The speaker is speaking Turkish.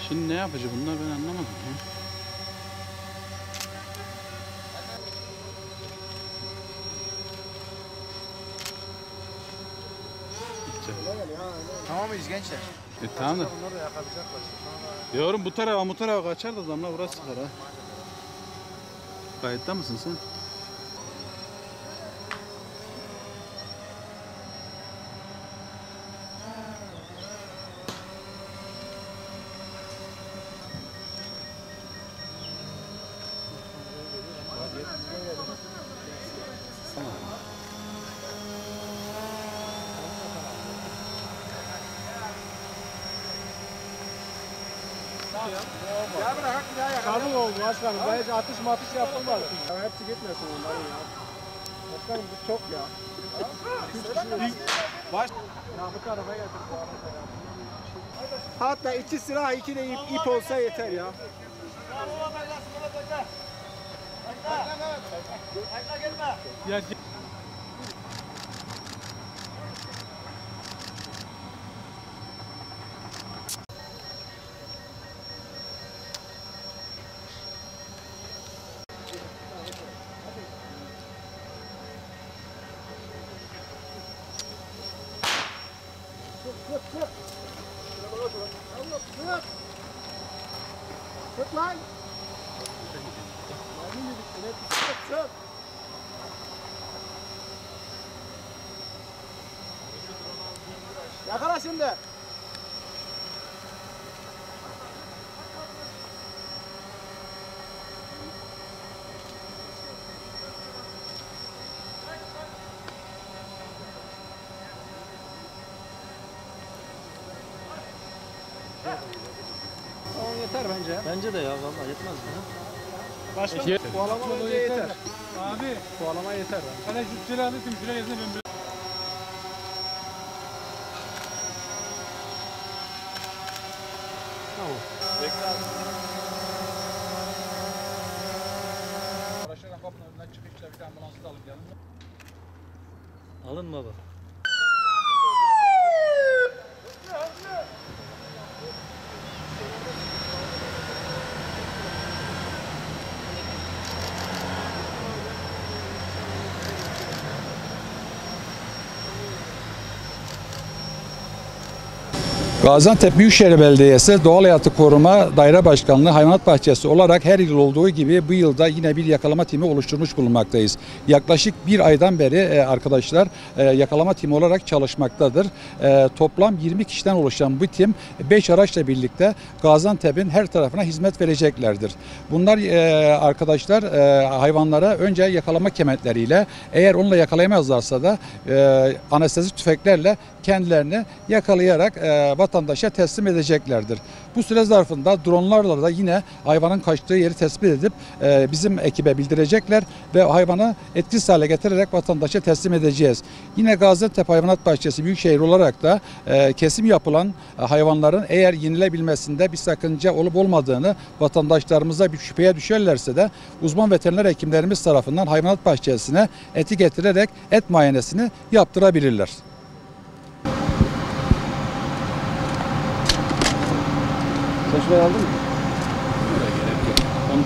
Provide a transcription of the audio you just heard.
Şimdi ne yapacak bunlar, ben anlamadım ya. Tamam mıyız gençler? Tamam da. Bunları da yakalayacaklar. Yavrum bu tarafa kaçar da damla burası sıkar ha. Kayıtta mısın sen? Ya bırak bir daha yakalım. Kalın oldu başkanım. Ben hiç atış yapılmadı. Ya hepsi gitmesin onların ya. Başkanım bu çok ya. Baş. Ya bu tarafa getir bu arada ya. Hatta 2 silah 2 de ip olsa yeter ya. Ya Tut lan. Yakala şimdi. Tamam yeter bence. Bence de ya vallahi yetmez mi? Başka kovalama bence yeter. abi Kovalama yeter. hani şu silahını tüm şuraya yazın ben. Tamam. Bekle abi. Araçların kapının önünden çıkışla bir ambulansı da alıp gelin. Alın baba. Gaziantep Büyükşehir Belediyesi Doğal Hayatı Koruma Daire Başkanlığı Hayvanat Bahçesi olarak her yıl olduğu gibi bu yılda yine bir yakalama timi oluşturmuş bulunmaktayız. Yaklaşık bir aydan beri arkadaşlar yakalama timi olarak çalışmaktadır. Toplam 20 kişiden oluşan bu tim 5 araçla birlikte Gaziantep'in her tarafına hizmet vereceklerdir. Bunlar arkadaşlar hayvanlara önce yakalama kementleriyle, eğer onunla yakalayamazlarsa da anestezi tüfeklerle kendilerini yakalayarak vatandaşa teslim edeceklerdir. Bu süre zarfında dronlarla da yine hayvanın kaçtığı yeri tespit edip bizim ekibe bildirecekler ve hayvanı etkisiz hale getirerek vatandaşa teslim edeceğiz. Yine Gaziantep Hayvanat Bahçesi Büyükşehir olarak da kesim yapılan hayvanların eğer yenilebilmesinde bir sakınca olup olmadığını vatandaşlarımıza bir şüpheye düşerlerse de uzman veteriner hekimlerimiz tarafından hayvanat bahçesine eti getirerek et muayenesini yaptırabilirler. Sen şurayı aldın mı?